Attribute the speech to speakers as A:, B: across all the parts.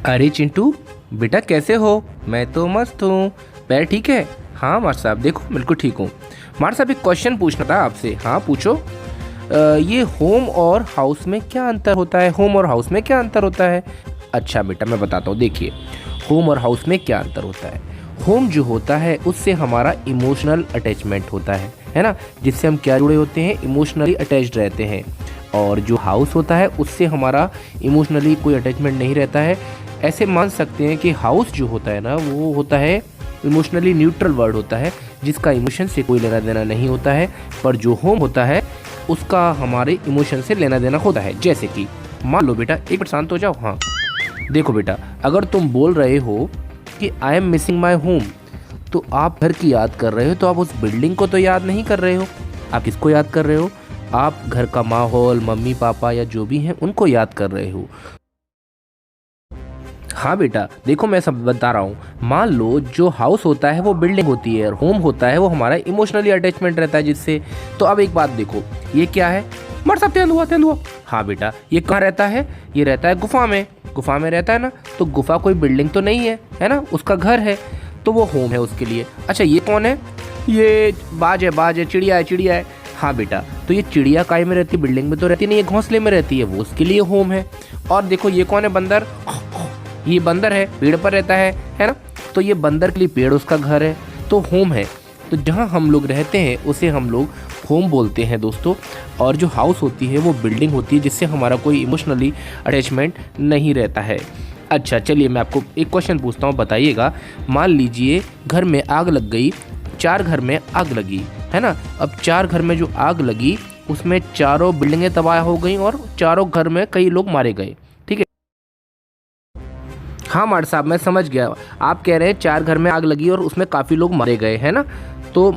A: अरे चिंटू, बेटा कैसे हो? मैं तो मस्त हूँ। पैर ठीक है? हाँ मार साहब, देखो बिल्कुल ठीक हूँ। मार साहब एक क्वेश्चन पूछना था आपसे। हाँ पूछो। ये होम और हाउस में क्या अंतर होता है? होम और हाउस में क्या अंतर होता है? अच्छा बेटा मैं बताता हूँ, देखिए होम और हाउस में क्या अंतर होता है। होम जो होता है उससे हमारा इमोशनल अटैचमेंट होता है ना, जिससे हम क्या जुड़े होते हैं, इमोशनली अटैच्ड रहते हैं। और जो हाउस होता है उससे हमारा इमोशनली कोई अटैचमेंट नहीं रहता है। ऐसे मान सकते हैं कि हाउस जो होता है ना वो होता है इमोशनली न्यूट्रल वर्ड होता है, जिसका इमोशन से कोई लेना देना नहीं होता है। पर जो होम होता है उसका हमारे इमोशन से लेना देना होता है। जैसे कि मान लो बेटा, एक मिनट शांत हो जाओ। हाँ देखो बेटा, अगर तुम बोल रहे हो कि I am missing my home, तो आप घर की याद कर रहे हो, तो आप उस बिल्डिंग को तो याद नहीं कर रहे हो। आप किसको याद कर रहे हो? आप घर का माहौल, मम्मी पापा या जो भी हैं उनको याद कर रहे हो। हाँ बेटा देखो, मैं सब बता रहा हूँ। मान लो जो हाउस होता है वो बिल्डिंग होती है, और होम होता है वो हमारा इमोशनली अटैचमेंट रहता है जिससे। तो अब एक बात देखो, ये क्या है? मर सब तेंदुआ तेंदुआ। हाँ बेटा, ये कहाँ रहता है? ये रहता है गुफा में। गुफा में रहता है ना, तो गुफा कोई बिल्डिंग तो नहीं है ना, उसका घर है, तो वो होम है उसके लिए। अच्छा ये कौन है? ये बाज है, चिड़िया है, चिड़िया है। हाँ बेटा, तो ये चिड़िया काय में रहती है? बिल्डिंग में तो रहती नहीं, ये घोंसले में रहती है, वो उसके लिए होम है। और देखो ये कौन है? बंदर। ये बंदर है, पेड़ पर रहता है ना, तो ये बंदर के लिए पेड़ उसका घर है, तो होम है। तो जहाँ हम लोग रहते हैं उसे हम लोग होम बोलते हैं दोस्तों। और जो हाउस होती है वो बिल्डिंग होती है जिससे हमारा कोई इमोशनली अटैचमेंट नहीं रहता है। अच्छा चलिए मैं आपको एक क्वेश्चन पूछता हूँ, बताइएगा। मान लीजिए घर में आग लग गई, 4 घर में आग लगी, है ना। अब 4 घर में जो आग लगी उसमें चारों बिल्डिंगें तबाह हो गई और चारों घर में कई लोग मारे गए। ठीक है। हाँ मार साहब मैं समझ गया, आप कह रहे हैं 4 घर में आग लगी और उसमें काफ़ी लोग मारे गए, है ना। तो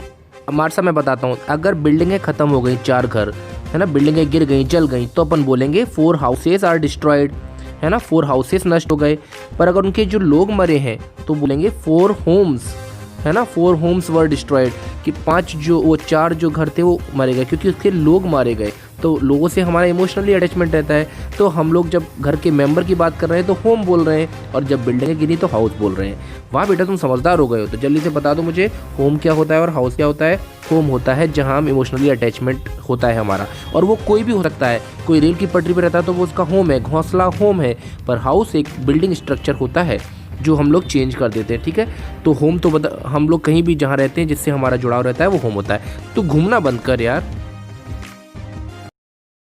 A: मार साहब मैं बताता हूँ, अगर बिल्डिंगें ख़त्म हो गई, 4 घर, है ना, बिल्डिंगें गिर गई, जल गई, तो अपन बोलेंगे 4 हाउसेस आर डिस्ट्रॉयड, है ना, 4 हाउसेस नष्ट हो गए। पर अगर उनके जो लोग मरे हैं तो बोलेंगे 4 होम्स, है ना, 4 होम्स वर डिस्ट्रॉयड, कि 5 जो वो 4 जो घर थे वो मारे गए, क्योंकि उसके लोग मारे गए। तो लोगों से हमारा इमोशनली अटैचमेंट रहता है। तो हम लोग जब घर के मेंबर की बात कर रहे हैं तो होम बोल रहे हैं, और जब बिल्डिंगें गिरी तो हाउस बोल रहे हैं। वाह बेटा तुम समझदार हो गए हो। तो जल्दी से बता दो मुझे, होम क्या होता है और हाउस क्या होता है? होम होता है जहाँ हम इमोशनली अटैचमेंट होता है हमारा, और वो कोई भी हो सकता है। कोई रेल की पटरी पर रहता है तो वो उसका होम है, घोंसला होम है। पर हाउस एक बिल्डिंग स्ट्रक्चर होता है जो हम लोग चेंज कर देते हैं। ठीक है। तो होम तो हम लोग कहीं भी जहाँ रहते हैं जिससे हमारा जुड़ाव रहता है वो होम होता है। तो घूमना बंद कर यार।